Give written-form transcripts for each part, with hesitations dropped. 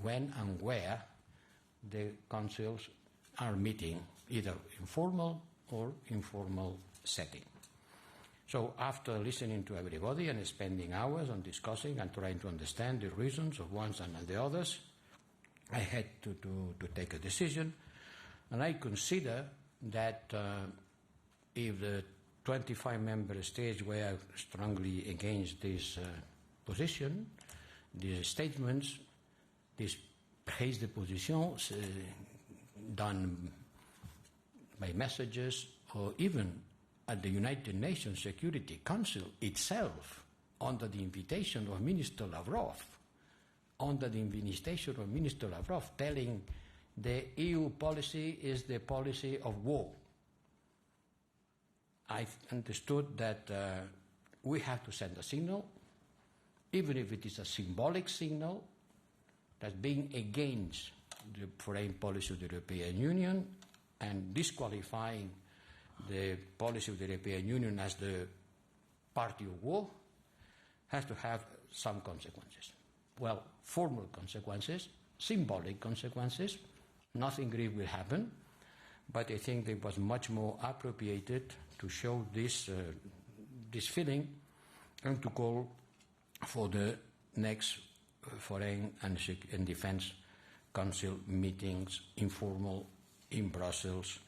when and where the councils are meeting, either informal or informal setting. So after listening to everybody and spending hours on discussing and trying to understand the reasons of ones and the others, I had to take a decision, and I consider that if the 25 member states were strongly against this position, these statements, these prises de position done by messages, or even at the United Nations Security Council itself, under the invitation of Minister Lavrov, telling the EU policy is the policy of war. I understood that we have to send a signal, even if it is a symbolic signal, that being against the foreign policy of the European Union and disqualifying the policy of the European Union as the party of war has to have some consequences. Well, formal consequences, symbolic consequences, nothing grave will happen, but I think it was much more appropriate to show this feeling and to call for the next Foreign and Defense Council meetings, informal, in Brussels,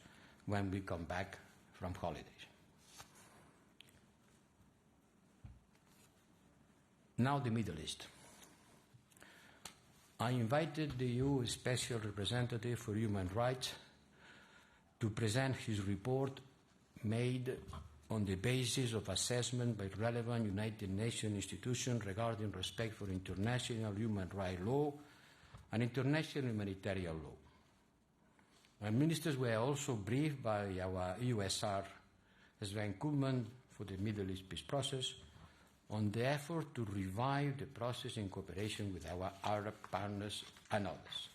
when we come back from holidays. Now the Middle East. I invited the EU Special Representative for Human Rights to present his report made on the basis of assessment by relevant United Nations institutions regarding respect for international human rights law and international humanitarian law. And ministers were also briefed by our USR, Sven Kuhlmann, for the Middle East peace process, on the effort to revive the process in cooperation with our Arab partners and others.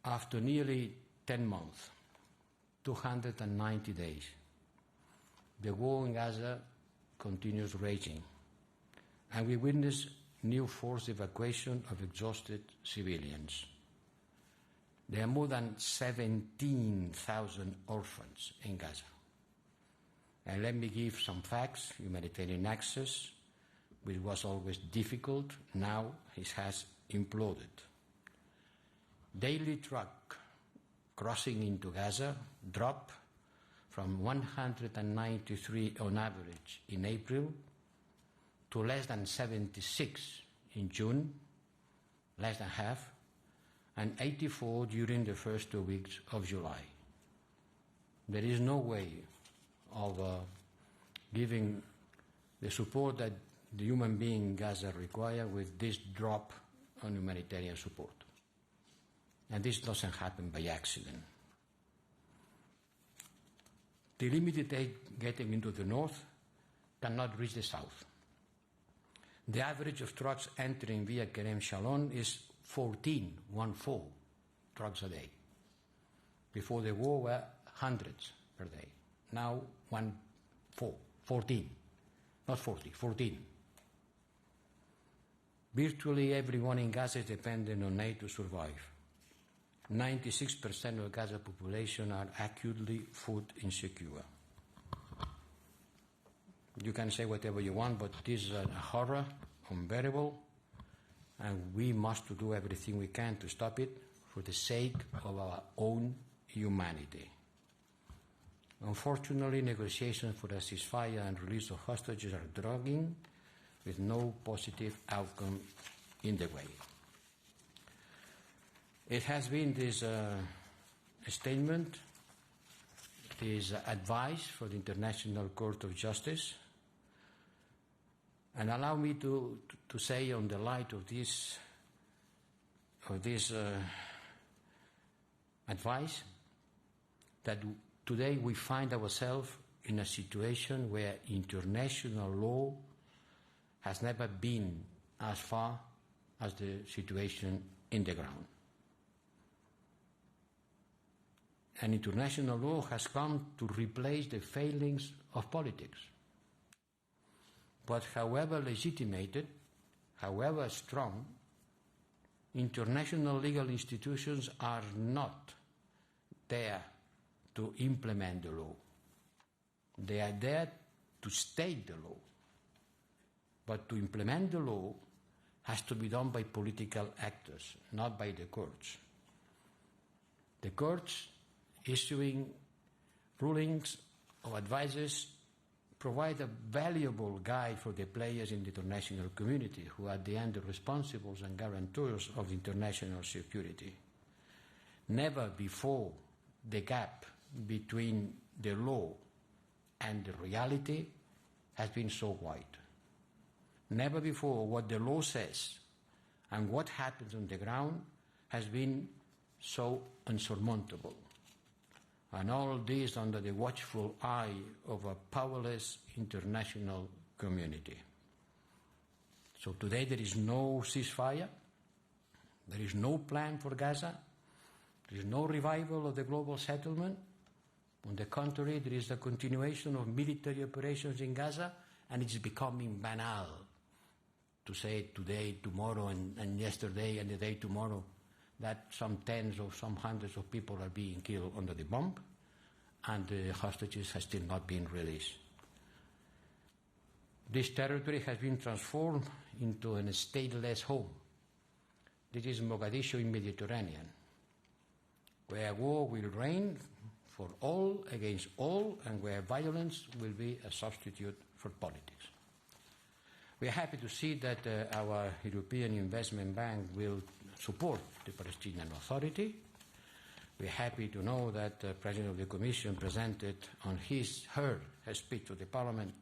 After nearly 10 months, 290 days, the war in Gaza continues raging, and we witness new forced evacuation of exhausted civilians. There are more than 17,000 orphans in Gaza. And let me give some facts. Humanitarian access, which was always difficult, now it has imploded. Daily truck crossing into Gaza dropped from 193 on average in April to less than 76 in June, less than half, and 84 during the first 2 weeks of July. There is no way of giving the support that the human being in Gaza require with this drop on humanitarian support. And this doesn't happen by accident. The limited aid getting into the north cannot reach the south. The average of trucks entering via Kerem Shalom is 14 trucks a day. Before the war were hundreds per day. Now 14. Not 40, 14. Virtually everyone in Gaza is dependent on aid to survive. 96% of Gaza population are acutely food insecure. You can say whatever you want, but this is a horror, unbearable, and we must do everything we can to stop it for the sake of our own humanity. Unfortunately, negotiations for a ceasefire and release of hostages are dragging, with no positive outcome in the way. It has been this statement, this advice for the International Court of Justice, and allow me to say, on the light of this advice, that today we find ourselves in a situation where international law has never been as far as the situation in the ground. And international law has come to replace the failings of politics. But however legitimated, however strong, international legal institutions are not there to implement the law. They are there to state the law. But to implement the law has to be done by political actors, not by the courts. The courts issuing rulings or advices provide a valuable guide for the players in the international community who are at the end the responsibles and guarantors of international security. Never before the gap between the law and the reality has been so wide. Never before what the law says and what happens on the ground has been so unsurmountable. And all this under the watchful eye of a powerless international community. So today there is no ceasefire, there is no plan for Gaza, there is no revival of the global settlement. On the contrary, there is a continuation of military operations in Gaza, and it's becoming banal to say today, tomorrow, and yesterday, and the day tomorrow, that some tens or some hundreds of people are being killed under the bomb, and the hostages have still not been released. This territory has been transformed into a stateless home. This is Mogadishu in Mediterranean, where war will reign for all against all, and where violence will be a substitute for politics. We are happy to see that our European Investment Bank will support the Palestinian Authority. We are happy to know that the President of the Commission presented on her speech to the Parliament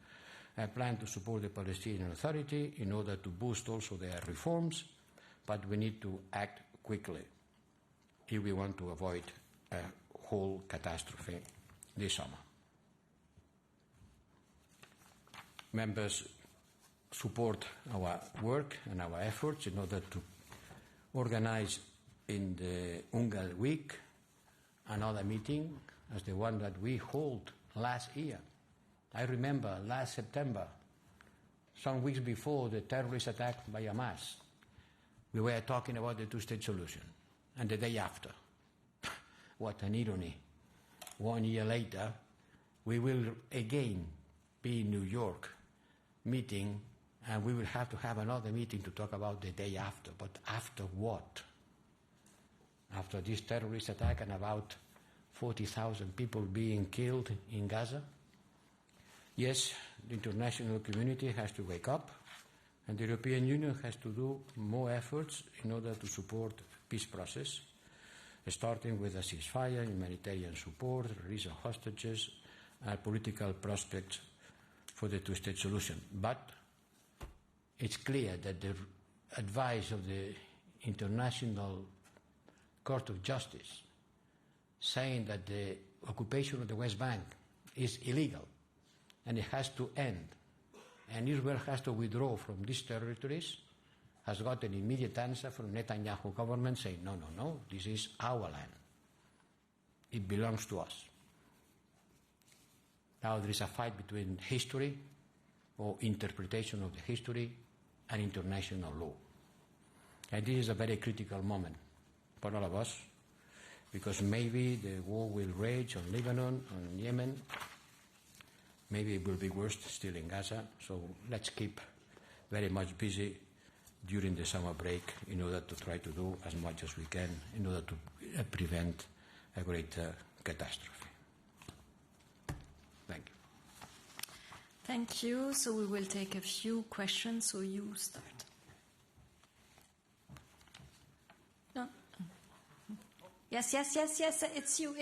a plan to support the Palestinian Authority in order to boost also their reforms, but we need to act quickly if we want to avoid a whole catastrophe this summer. Members support our work and our efforts in order to organize in the Hungary Week another meeting as the one that we held last year. I remember last September, some weeks before the terrorist attack by Hamas, we were talking about the two-state solution. And the day after, what an irony, 1 year later, we will again be in New York meeting, and we will have to have another meeting to talk about the day after. But after what? After this terrorist attack and about 40,000 people being killed in Gaza? Yes, the international community has to wake up, and the European Union has to do more efforts in order to support the peace process, starting with a ceasefire, humanitarian support, release of hostages, and political prospects for the two-state solution. But it's clear that the advice of the International Court of Justice saying that the occupation of the West Bank is illegal and it has to end, and Israel has to withdraw from these territories, has got an immediate answer from Netanyahu government saying, no, no, no, this is our land. It belongs to us. Now there is a fight between history or interpretation of the history and international law. And this is a very critical moment for all of us, because maybe the war will rage on Lebanon, on Yemen. Maybe it will be worse still in Gaza. So let's keep very much busy during the summer break in order to try to do as much as we can in order to prevent a greater catastrophe. Thank you. Thank you. So we will take a few questions. So you start. No. Yes. It's you.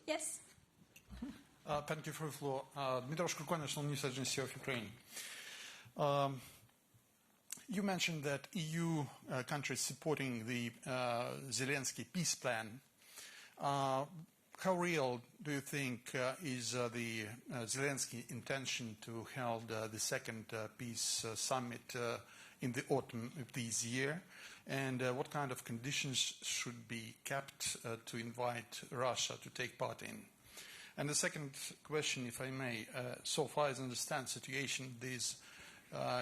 Yes. Thank you for the floor. Dmitry Shkurko, National News Agency of Ukraine. You mentioned that EU countries supporting the Zelensky peace plan. How real do you think is the Zelensky intention to hold the second peace summit in the autumn of this year? And what kind of conditions should be kept to invite Russia to take part in? And the second question, if I may, so far as I understand the situation, these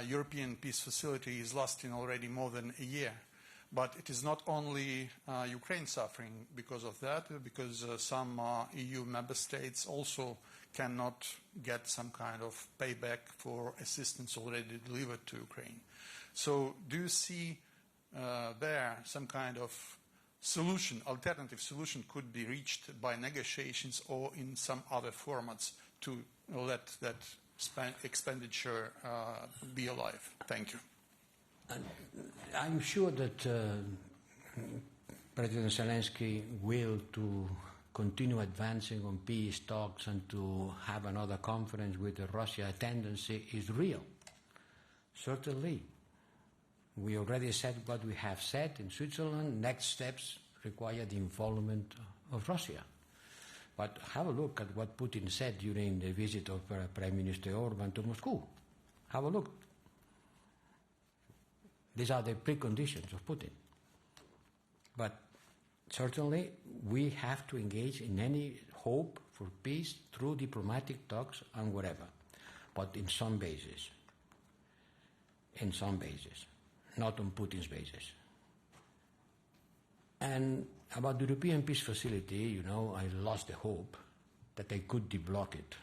European peace facility is lasting already more than a year. But it is not only Ukraine suffering because of that, because some EU member states also cannot get some kind of payback for assistance already delivered to Ukraine. So do you see there some kind of solution, alternative solution could be reached by negotiations or in some other formats to let that expenditure be alive? Thank you. I'm sure that President Zelensky will to continue advancing on peace talks and to have another conference with the Russia tendency is real. Certainly. We already said what we have said in Switzerland. Next steps require the involvement of Russia. But have a look at what Putin said during the visit of Prime Minister Orbán to Moscow. Have a look. These are the preconditions of Putin. But certainly we have to engage in any hope for peace through diplomatic talks and whatever, but in some basis. In some basis, not on Putin's basis. And about the European Peace Facility, you know, I lost the hope that I could deblock it.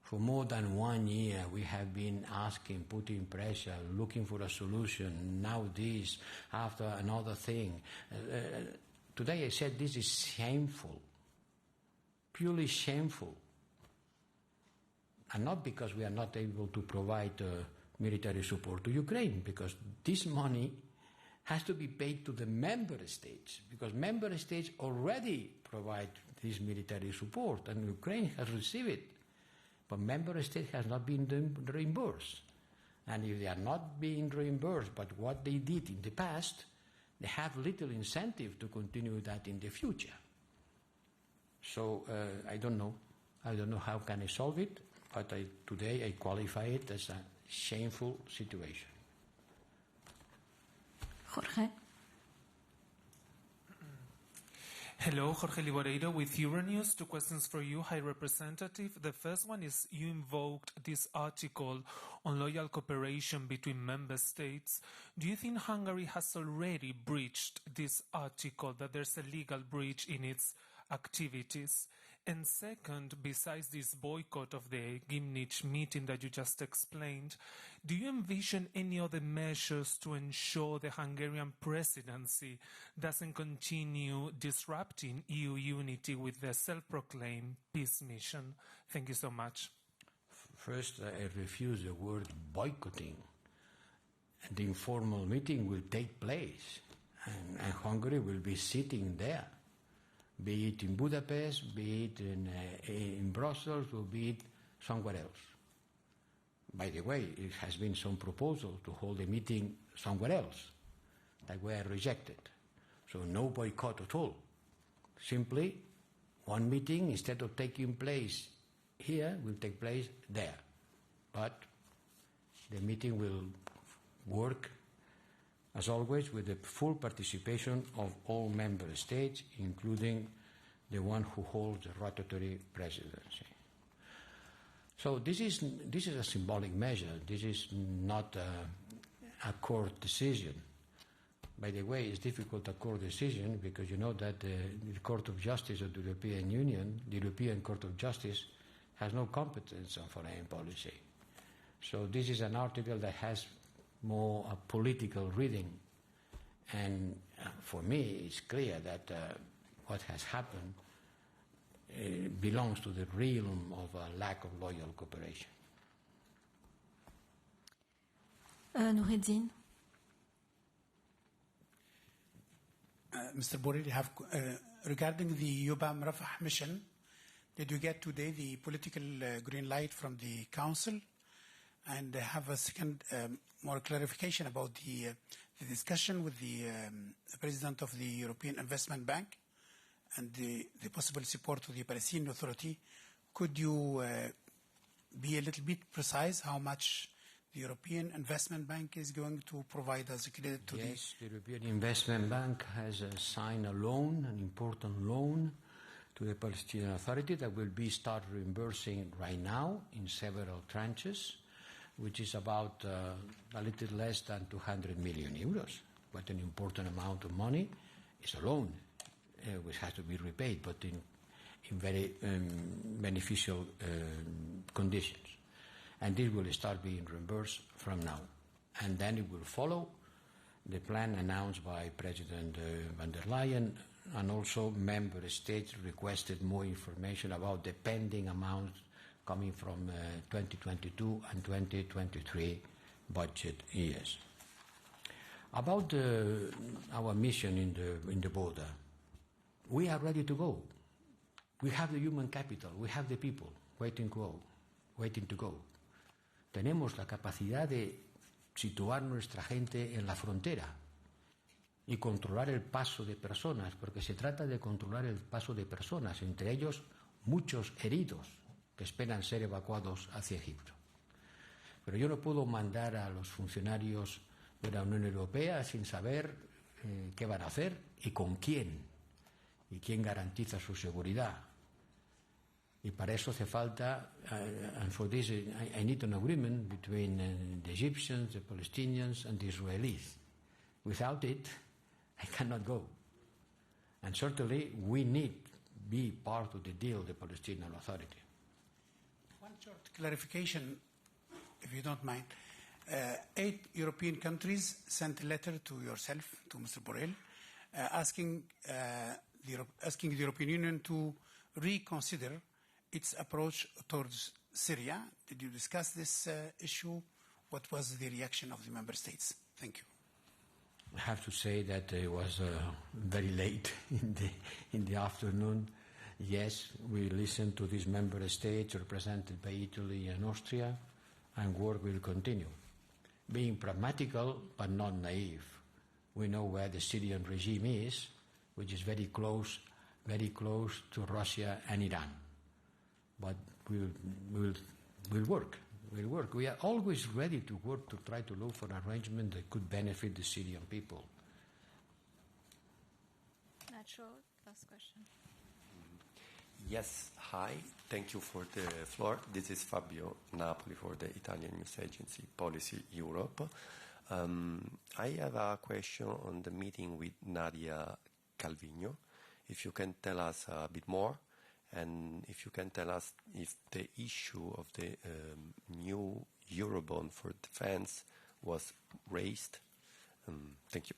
For more than 1 year, we have been asking, putting pressure, looking for a solution, now this, after another thing. Today I said this is shameful, purely shameful. And not because we are not able to provide military support to Ukraine, because this money has to be paid to the member states, because member states already provide this military support, and Ukraine has received it. But member state has not been reimbursed. And if they are not being reimbursed by what they did in the past, they have little incentive to continue that in the future. So I don't know. I don't know how can I solve it, but today I qualify it as a shameful situation. Jorge. Hello, Jorge Liboreiro with Euronews. 2 questions for you, High Representative. The first one is you invoked this article on loyal cooperation between member states. Do you think Hungary has already breached this article, that there's a legal breach in its activities? And second, besides this boycott of the Gimnich meeting that you just explained, do you envision any other measures to ensure the Hungarian presidency doesn't continue disrupting EU unity with the self-proclaimed peace mission? Thank you so much. First, I refuse the word boycotting. The informal meeting will take place, and Hungary will be sitting there, be it in Budapest, be it in Brussels, or be it somewhere else. By the way, it has been some proposal to hold a meeting somewhere else that were rejected. So no boycott at all. Simply, one meeting, instead of taking place here, will take place there. But the meeting will work, as always, with the full participation of all member states, including the one who holds the rotatory presidency. So this is a symbolic measure. This is not a court decision. By the way, it's difficult a court decision because you know that the Court of Justice of the European Union, the European Court of Justice, has no competence on foreign policy. So this is an article that has more a political reading. And for me, it's clear that what has happened belongs to the realm of a lack of loyal cooperation. Noureddin. Mr. Borrell, you have, regarding the Yubam Rafah mission, did you get today the political green light from the Council? And have a second, more clarification about the discussion with the President of the European Investment Bank and the possible support to the Palestinian Authority. Could you be a little bit precise how much the European Investment Bank is going to provide as a credit to Yes, the European Investment Bank has signed a loan, an important loan, to the Palestinian Authority that will be start reimbursing right now in several tranches. which is about a little less than 200 million euros. Quite an important amount of money. It's a loan, which has to be repaid, but in very beneficial conditions. And this will start being reimbursed from now. And then it will follow the plan announced by President van der Leyen, and also member states requested more information about the pending amounts coming from 2022 and 2023 budget years. About our mission in the border, we are ready to go. We have the human capital, we have the people waiting to go. Tenemos la capacidad de situar nuestra gente en la frontera y controlar el paso de personas, porque se trata de controlar el paso de personas, entre ellos muchos heridos que esperan ser evacuados hacia Egipto. Pero yo no puedo mandar a los funcionarios de la Unión Europea sin saber qué van a hacer y con quién, y quién garantiza su seguridad. Y para eso hace falta, and for this I need an agreement between the Egyptians, the Palestinians and the Israelis. Without it, I cannot go. And certainly we need to be part of the deal, the Palestinian Authority. One short clarification, if you don't mind. 8 European countries sent a letter to yourself, to Mr. Borrell, asking the European Union to reconsider its approach towards Syria. Did you discuss this issue? What was the reaction of the member states? Thank you. I have to say that it was very late in the afternoon. Yes, we listened to these member states represented by Italy and Austria, and work will continue. Being pragmatical but not naive. We know where the Syrian regime is, which is very close to Russia and Iran. But we'll work. We are always ready to work to try to look for an arrangement that could benefit the Syrian people. Nacho, last question. Yes, hi. Thank you for the floor. This is Fabio Napoli for the Italian news agency Policy Europe. I have a question on the meeting with Nadia Calvino. If you can tell us a bit more, and if you can tell us if the issue of the new Eurobond for defense was raised. Thank you.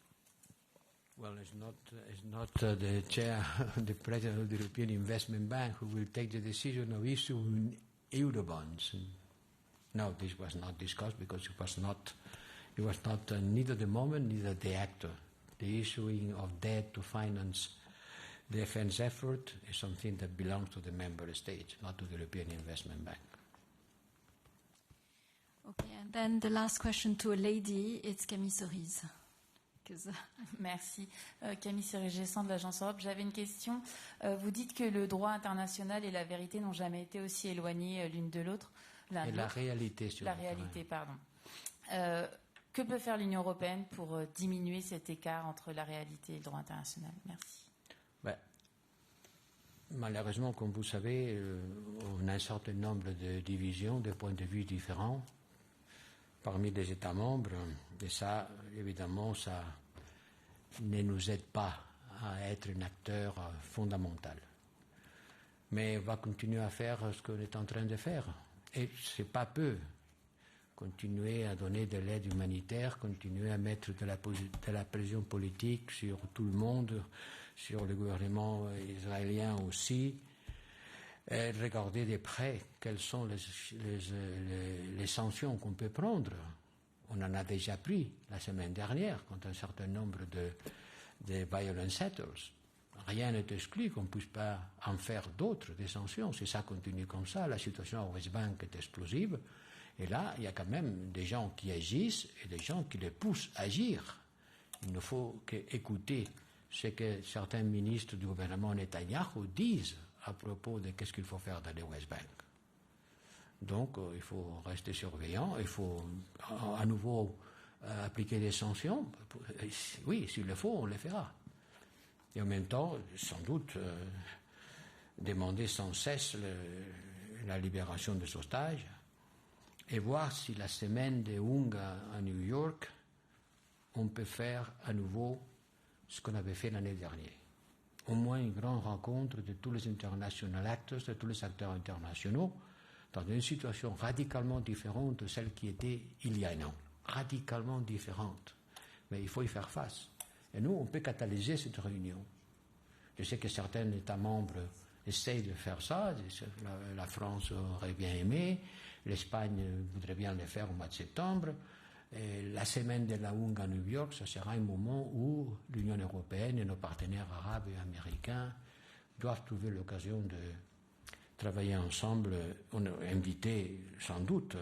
Well, it's not the chair, the president of the European Investment Bank who will take the decision of issuing Eurobonds. No, this was not discussed because it was not neither the moment, neither the actor. The issuing of debt to finance the defense effort is something that belongs to the member states, not to the European Investment Bank. Okay, and then the last question to a lady, it's Camille Cerise. Merci. Camille Cerise de l'Agence Europe. J'avais une question. Vous dites que le droit international et la vérité n'ont jamais été aussi éloignés l'une de l'autre. Et la réalité, sur la réalité, pardon. Que peut faire l'Union européenne pour diminuer cet écart entre la réalité et le droit international? Merci. Malheureusement, comme vous savez, on a un certain nombre de divisions, de points de vue différents parmi les États membres. Et ça, évidemment, ça ne nous aide pas à être un acteur fondamental. Mais on va continuer à faire ce qu'on est en train de faire. Et c'est pas peu. Continuer à donner de l'aide humanitaire, continuer à mettre de la pression politique sur tout le monde, sur le gouvernement israélien aussi, et regarder de près quelles sont les sanctions qu'on peut prendre. On en a déjà pris la semaine dernière contre un certain nombre de violent settlers. Rien n'est exclu qu'on ne puisse pas en faire d'autres, des sanctions. Si ça continue comme ça, la situation au West Bank est explosive. Et là, il y a quand même des gens qui agissent et des gens qui les poussent à agir. Il ne faut qu'écouter ce que certains ministres du gouvernement Netanyahou disent à propos de qu'est-ce qu'il faut faire dans les West Bank. Donc, il faut rester surveillant, il faut à nouveau appliquer des sanctions. Oui, s'il le faut, on le fera. Et en même temps, sans doute, demander sans cesse la libération des otages et voir si la semaine des Húngaros à New York, on peut faire à nouveau ce qu'on avait fait l'année dernière. Au moins une grande rencontre de tous les international actors, de tous les acteurs internationaux, dans une situation radicalement différente de celle qui était il y a un an. Radicalement différente. Mais il faut y faire face. Et nous, on peut catalyser cette réunion. Je sais que certains États membres essayent de faire ça. La France aurait bien aimé. L'Espagne voudrait bien le faire au mois de septembre. Et la semaine de la Húngaro à New York, ce sera un moment où l'Union Européenne et nos partenaires arabes et américains doivent trouver l'occasion de travailler ensemble. On a invité sans doute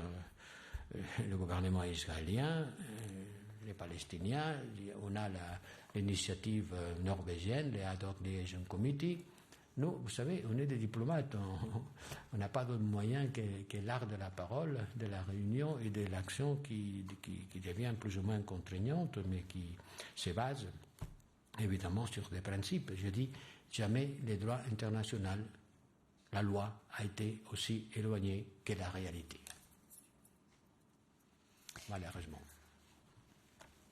le gouvernement israélien, les Palestiniens, on a l'initiative norvégienne, les Ad hoc Liaison Committee. Nous, vous savez, on est des diplomates, on n'a pas d'autre moyen que l'art de la parole, de la réunion et de l'action qui devient plus ou moins contraignante, mais qui se base évidemment sur des principes. Je dis, jamais les droits internationaux, la loi a été aussi éloignée que la réalité. Malheureusement.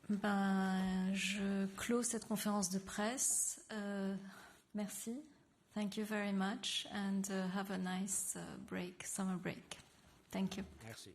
Je close cette conférence de presse. Merci. Thank you very much and have a nice break, summer break. Thank you. Merci.